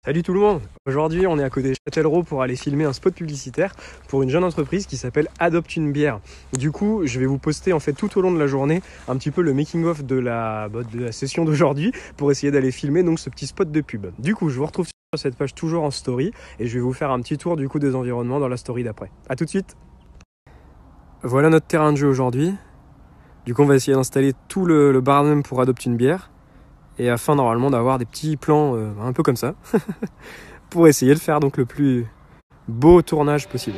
Salut tout le monde! Aujourd'hui on est à côté de Châtellerault pour aller filmer un spot publicitaire pour une jeune entreprise qui s'appelle Adopte une bière. Du coup je vais vous poster en fait tout au long de la journée un petit peu le making of de la session d'aujourd'hui pour essayer d'aller filmer donc ce petit spot de pub. Du coup je vous retrouve sur cette page toujours en story et je vais vous faire un petit tour du coup des environnements dans la story d'après. A tout de suite! Voilà notre terrain de jeu aujourd'hui. Du coup on va essayer d'installer tout le barnum pour Adopte une bière. Et afin normalement d'avoir des petits plans un peu comme ça, pour essayer de faire donc le plus beau tournage possible.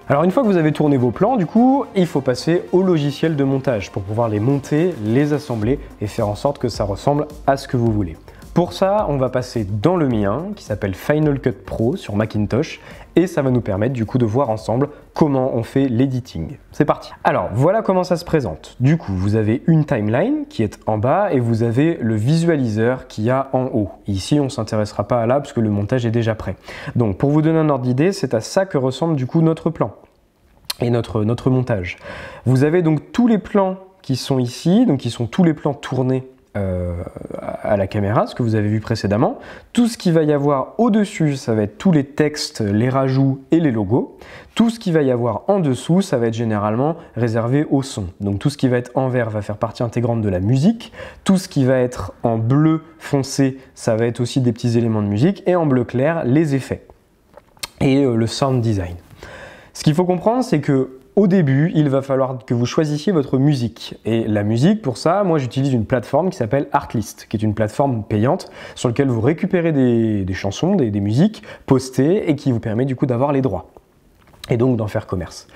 Alors une fois que vous avez tourné vos plans, du coup, il faut passer au logiciel de montage pour pouvoir les monter, les assembler et faire en sorte que ça ressemble à ce que vous voulez. Pour ça, on va passer dans le mien qui s'appelle Final Cut Pro sur Macintosh et ça va nous permettre du coup de voir ensemble comment on fait l'editing. C'est parti. Alors voilà comment ça se présente. Du coup, vous avez une timeline qui est en bas et vous avez le visualiseur qui y a en haut. Ici, on ne s'intéressera pas à là parce que le montage est déjà prêt. Donc pour vous donner un ordre d'idée, c'est à ça que ressemble du coup notre plan et notre montage. Vous avez donc tous les plans qui sont ici, donc qui sont tous les plans tournés à la caméra, ce que vous avez vu précédemment. Tout ce qu'il va y avoir au-dessus, ça va être tous les textes, les rajouts et les logos. Tout ce qu'il va y avoir en dessous, ça va être généralement réservé au son. Donc tout ce qui va être en vert va faire partie intégrante de la musique. Tout ce qui va être en bleu foncé, ça va être aussi des petits éléments de musique. Et en bleu clair, les effets et le sound design. Ce qu'il faut comprendre, c'est que au début, il va falloir que vous choisissiez votre musique. Et la musique, pour ça, moi j'utilise une plateforme qui s'appelle Artlist, qui est une plateforme payante sur laquelle vous récupérez des chansons, des musiques postées et qui vous permet du coup d'avoir les droits et donc d'en faire commerce.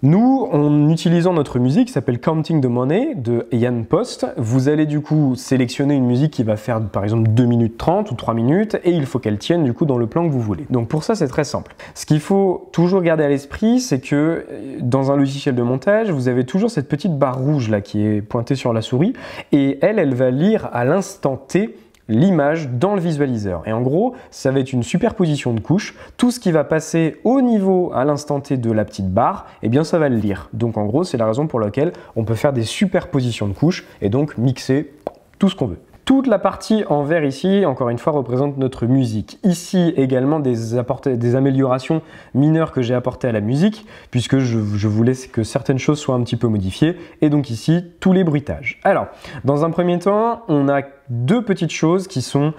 Nous, en utilisant notre musique qui s'appelle Counting the Money de Ian Post, vous allez du coup sélectionner une musique qui va faire par exemple 2 minutes 30 ou 3 minutes et il faut qu'elle tienne du coup dans le plan que vous voulez. Donc pour ça, c'est très simple. Ce qu'il faut toujours garder à l'esprit, c'est que dans un logiciel de montage, vous avez toujours cette petite barre rouge là qui est pointée sur la souris et elle va lire à l'instant T l'image dans le visualiseur. Et en gros, ça va être une superposition de couches. Tout ce qui va passer au niveau à l'instant T de la petite barre, eh bien ça va le lire. Donc en gros, c'est la raison pour laquelle on peut faire des superpositions de couches et donc mixer tout ce qu'on veut. Toute la partie en vert ici, encore une fois, représente notre musique. Ici également des améliorations mineures que j'ai apportées à la musique, puisque je voulais que certaines choses soient un petit peu modifiées. Et donc ici, tous les bruitages. Alors, dans un premier temps, on a deux petites choses qui sont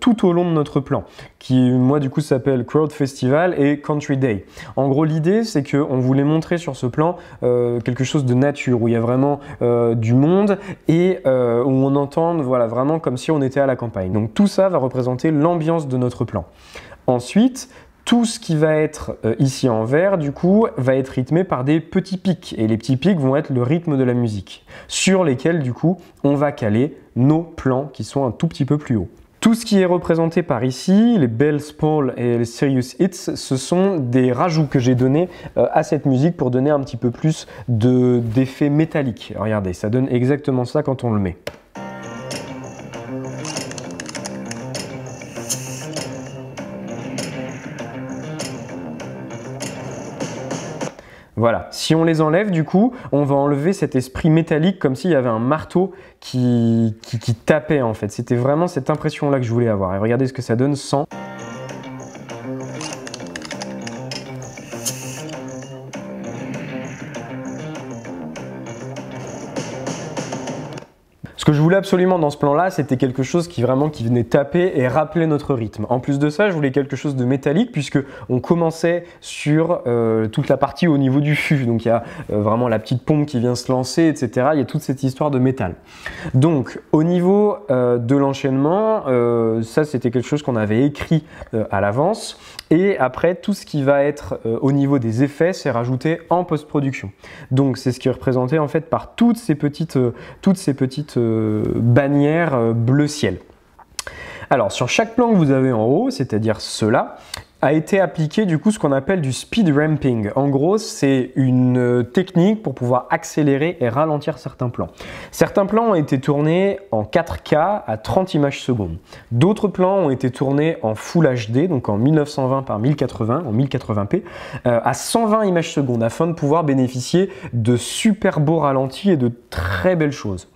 tout au long de notre plan, qui moi du coup s'appelle Crowd Festival et Country Day. En gros, l'idée c'est qu'on voulait montrer sur ce plan quelque chose de nature, où il y a vraiment du monde et où on entend voilà, vraiment comme si on était à la campagne. Donc tout ça va représenter l'ambiance de notre plan. Ensuite, tout ce qui va être ici en vert, du coup, va être rythmé par des petits pics. Et les petits pics vont être le rythme de la musique, sur lesquels, du coup, on va caler nos plans qui sont un tout petit peu plus hauts. Tout ce qui est représenté par ici, les Bells Paul et les Serious Hits, ce sont des rajouts que j'ai donnés à cette musique pour donner un petit peu plus d'effet métallique. Regardez, ça donne exactement ça quand on le met. Voilà, si on les enlève, du coup, on va enlever cet esprit métallique comme s'il y avait un marteau qui tapait en fait. C'était vraiment cette impression-là que je voulais avoir. Et regardez ce que ça donne sans. Ce que je voulais absolument dans ce plan-là, c'était quelque chose qui venait taper et rappeler notre rythme. En plus de ça, je voulais quelque chose de métallique puisque on commençait sur toute la partie au niveau du fût. Donc il y a vraiment la petite pompe qui vient se lancer, etc. Il y a toute cette histoire de métal. Donc au niveau de l'enchaînement, ça c'était quelque chose qu'on avait écrit à l'avance. Et après, tout ce qui va être au niveau des effets, c'est rajouté en post-production. Donc c'est ce qui est représenté en fait par toutes ces petites bannière bleu ciel. Alors sur chaque plan que vous avez en haut, c'est-à-dire ceux-là, a été appliqué du coup ce qu'on appelle du speed ramping. En gros, c'est une technique pour pouvoir accélérer et ralentir certains plans. Certains plans ont été tournés en 4K à 30 images secondes. D'autres plans ont été tournés en Full HD, donc en 1920 par 1080, en 1080p, à 120 images secondes, afin de pouvoir bénéficier de super beaux ralentis et de très belles choses.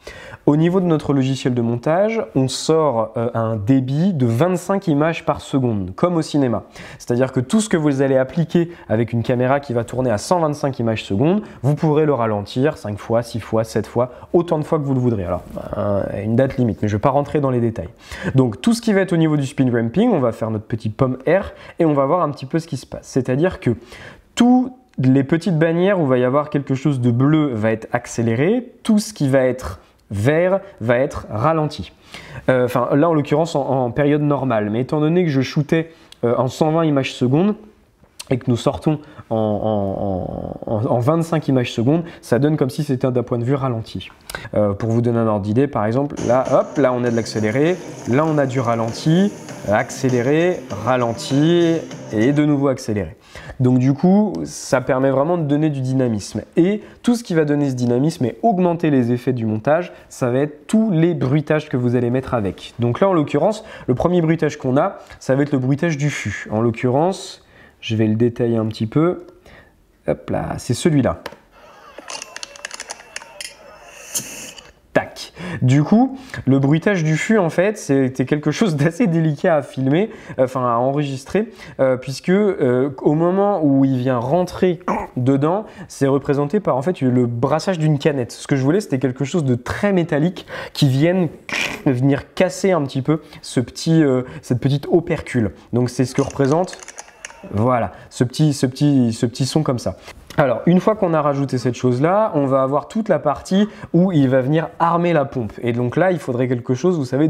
Au niveau de notre logiciel de montage, on sort un débit de 25 images par seconde, comme au cinéma. C'est-à-dire que tout ce que vous allez appliquer avec une caméra qui va tourner à 125 images secondes, vous pourrez le ralentir 5 fois, 6 fois, 7 fois, autant de fois que vous le voudrez. Alors, une date limite, mais je ne vais pas rentrer dans les détails. Donc, tout ce qui va être au niveau du speed ramping, on va faire notre petit pomme R et on va voir un petit peu ce qui se passe. C'est-à-dire que toutes les petites bannières où il va y avoir quelque chose de bleu va être accéléré, tout ce qui va être vert va être ralenti. Enfin, là en l'occurrence en période normale, mais étant donné que je shootais en 120 images secondes et que nous sortons en 25 images secondes, ça donne comme si c'était d'un point de vue ralenti. Pour vous donner un ordre d'idée, par exemple, là, hop, là on a de l'accéléré, là on a du ralenti, accéléré, ralenti et de nouveau accéléré. Donc du coup, ça permet vraiment de donner du dynamisme. Et tout ce qui va donner ce dynamisme et augmenter les effets du montage, ça va être tous les bruitages que vous allez mettre avec. Donc là, en l'occurrence, le premier bruitage qu'on a, ça va être le bruitage du fût. En l'occurrence, je vais le détailler un petit peu. Hop là, c'est celui-là. Tac. Du coup, le bruitage du fût, en fait, c'était quelque chose d'assez délicat à filmer, enfin à enregistrer, puisque au moment où il vient rentrer dedans, c'est représenté par en fait le brassage d'une canette. Ce que je voulais, c'était quelque chose de très métallique qui vienne venir casser un petit peu cette petite opercule. Donc c'est ce que représente, voilà, ce petit son comme ça. Alors, une fois qu'on a rajouté cette chose-là, on va avoir toute la partie où il va venir armer la pompe. Et donc là, il faudrait quelque chose, vous savez,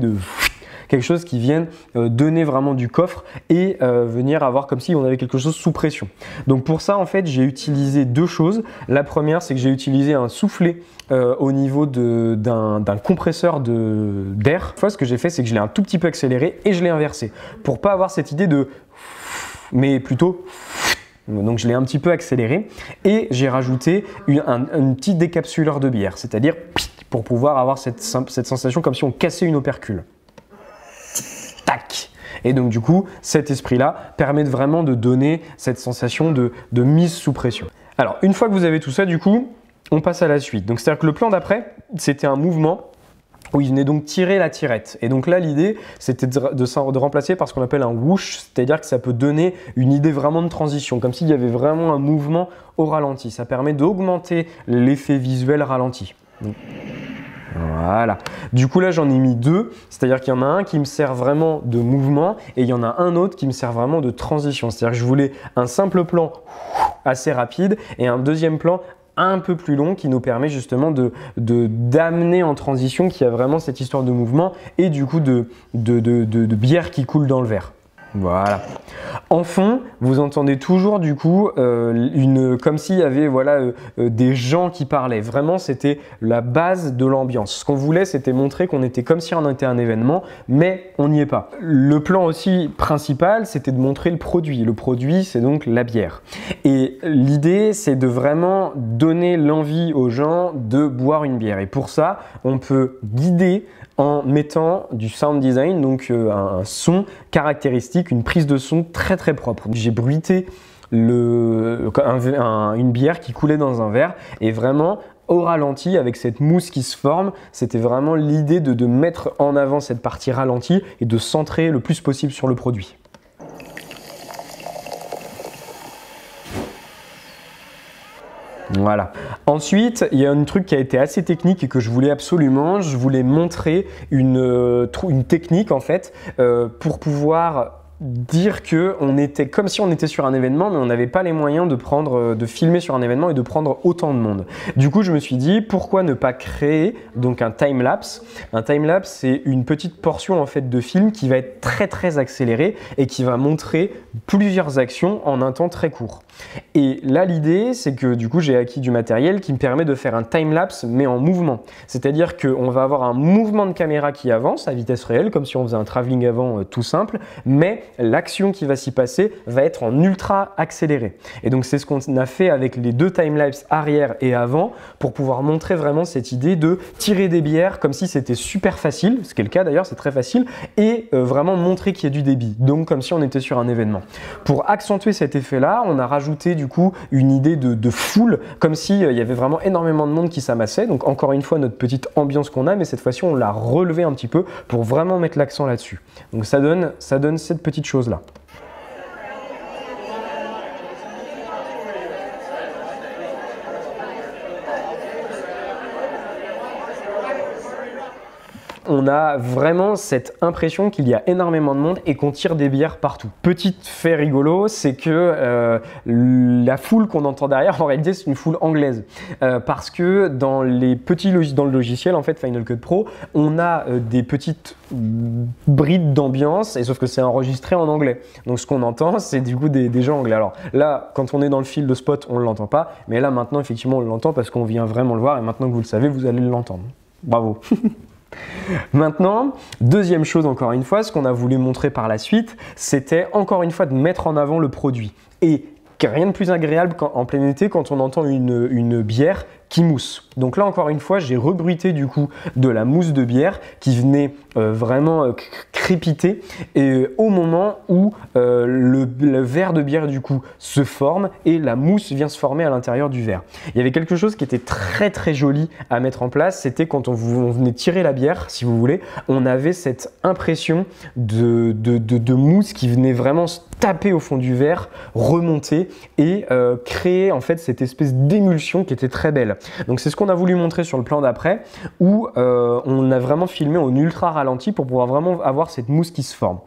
quelque chose qui vienne donner vraiment du coffre et venir avoir comme si on avait quelque chose sous pression. Donc pour ça, en fait, j'ai utilisé deux choses. La première, c'est que j'ai utilisé un soufflet au niveau d'un compresseur d'air. Ce que j'ai fait, c'est que je l'ai un tout petit peu accéléré et je l'ai inversé pour pas avoir cette idée de mais plutôt. Donc je l'ai un petit peu accéléré et j'ai rajouté un petit décapsuleur de bière, c'est-à-dire pour pouvoir avoir cette sensation comme si on cassait une opercule. Tac! Et donc du coup, cet esprit-là permet vraiment de donner cette sensation de mise sous pression. Alors une fois que vous avez tout ça, du coup, on passe à la suite. Donc c'est-à-dire que le plan d'après, c'était un mouvement où il venait donc tirer la tirette. Et donc là, l'idée, c'était de remplacer par ce qu'on appelle un whoosh, c'est-à-dire que ça peut donner une idée vraiment de transition, comme s'il y avait vraiment un mouvement au ralenti. Ça permet d'augmenter l'effet visuel ralenti. Donc, voilà. Du coup, là, j'en ai mis deux, c'est-à-dire qu'il y en a un qui me sert vraiment de mouvement et il y en a un autre qui me sert vraiment de transition. C'est-à-dire que je voulais un simple plan assez rapide et un deuxième plan un peu plus long qui nous permet justement d'amener en transition, qui a vraiment cette histoire de mouvement et du coup de bière qui coule dans le verre. Voilà. En fond, vous entendez toujours du coup comme s'il y avait voilà, des gens qui parlaient. Vraiment, c'était la base de l'ambiance. Ce qu'on voulait, c'était montrer qu'on était comme si on était un événement, mais on n'y est pas. Le plan aussi principal, c'était de montrer le produit. Le produit, c'est donc la bière. Et l'idée, c'est de vraiment donner l'envie aux gens de boire une bière. Et pour ça, on peut guider en mettant du sound design, donc un son caractéristique, une prise de son très très propre. J'ai bruité une bière qui coulait dans un verre et vraiment au ralenti avec cette mousse qui se forme, c'était vraiment l'idée de mettre en avant cette partie ralentie et de centrer le plus possible sur le produit. Voilà. Ensuite, il y a un truc qui a été assez technique et que je voulais absolument. Je voulais montrer une technique en fait pour pouvoir dire que on était comme si on était sur un événement, mais on n'avait pas les moyens de filmer sur un événement et de prendre autant de monde. Du coup, je me suis dit pourquoi ne pas créer donc un time-lapse. Un time-lapse, c'est une petite portion en fait de film qui va être très très accélérée et qui va montrer plusieurs actions en un temps très court. Et là, l'idée, c'est que du coup, j'ai acquis du matériel qui me permet de faire un time-lapse mais en mouvement. C'est-à-dire qu'on va avoir un mouvement de caméra qui avance à vitesse réelle, comme si on faisait un travelling avant tout simple, mais l'action qui va s'y passer va être en ultra accéléré. Et donc, c'est ce qu'on a fait avec les deux time-lapse arrière et avant pour pouvoir montrer vraiment cette idée de tirer des bières comme si c'était super facile, ce qui est le cas d'ailleurs, c'est très facile, et vraiment montrer qu'il y a du débit, donc comme si on était sur un événement. Pour accentuer cet effet-là, on a rajouté du coup une idée de foule, comme s'il y avait vraiment énormément de monde qui s'amassait. Donc encore une fois, notre petite ambiance qu'on a, mais cette fois-ci, on l'a relevé un petit peu pour vraiment mettre l'accent là-dessus. Donc ça donne cette petite chose-là. On a vraiment cette impression qu'il y a énormément de monde et qu'on tire des bières partout. Petit fait rigolo, c'est que la foule qu'on entend derrière, en réalité, c'est une foule anglaise. Parce que dans le logiciel, en fait, Final Cut Pro, on a des petites brides d'ambiance, et sauf que c'est enregistré en anglais. Donc ce qu'on entend, c'est du coup des gens anglais. Alors là, quand on est dans le field de spot, on ne l'entend pas. Mais là, maintenant, effectivement, on l'entend parce qu'on vient vraiment le voir. Et maintenant que vous le savez, vous allez l'entendre. Bravo. Maintenant, deuxième chose encore une fois, ce qu'on a voulu montrer par la suite, c'était encore une fois de mettre en avant le produit. Et rien de plus agréable en plein été quand on entend une bière qui mousse. Donc là encore une fois, j'ai rebruité du coup de la mousse de bière qui venait vraiment crépiter et au moment où le verre de bière du coup se forme et la mousse vient se former à l'intérieur du verre. Il y avait quelque chose qui était très joli à mettre en place, c'était quand on venait tirer la bière, si vous voulez, on avait cette impression de mousse qui venait vraiment se taper au fond du verre, remonter et créer en fait cette espèce d'émulsion qui était très belle. Donc c'est ce qu'on a voulu montrer sur le plan d'après où on a vraiment filmé en ultra ralenti pour pouvoir vraiment avoir cette mousse qui se forme.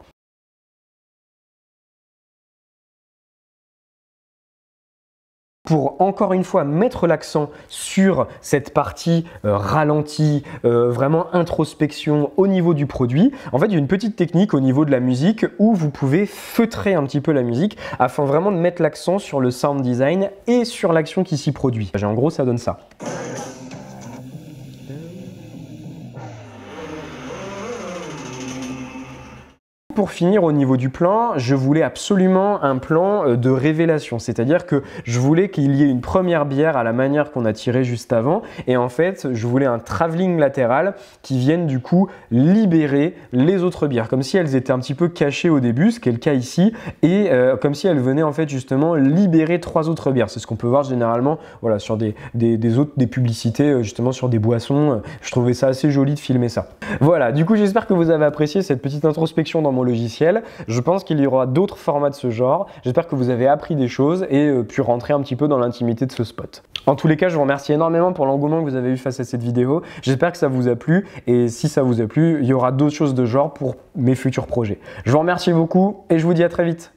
Pour encore une fois mettre l'accent sur cette partie ralentie, vraiment introspection au niveau du produit, en fait il y a une petite technique au niveau de la musique où vous pouvez feutrer un petit peu la musique afin vraiment de mettre l'accent sur le sound design et sur l'action qui s'y produit. En gros ça donne ça. Pour finir au niveau du plan, je voulais absolument un plan de révélation, c'est-à-dire que je voulais qu'il y ait une première bière à la manière qu'on a tiré juste avant et en fait je voulais un travelling latéral qui vienne du coup libérer les autres bières, comme si elles étaient un petit peu cachées au début, ce qui est le cas ici, et comme si elles venaient en fait justement libérer 3 autres bières. C'est ce qu'on peut voir généralement voilà, sur des publicités justement sur des boissons. Je trouvais ça assez joli de filmer ça. Voilà, du coup j'espère que vous avez apprécié cette petite introspection dans mon logiciel. Je pense qu'il y aura d'autres formats de ce genre. J'espère que vous avez appris des choses et pu rentrer un petit peu dans l'intimité de ce spot. En tous les cas, je vous remercie énormément pour l'engouement que vous avez eu face à cette vidéo. J'espère que ça vous a plu et si ça vous a plu, il y aura d'autres choses de genre pour mes futurs projets. Je vous remercie beaucoup et je vous dis à très vite.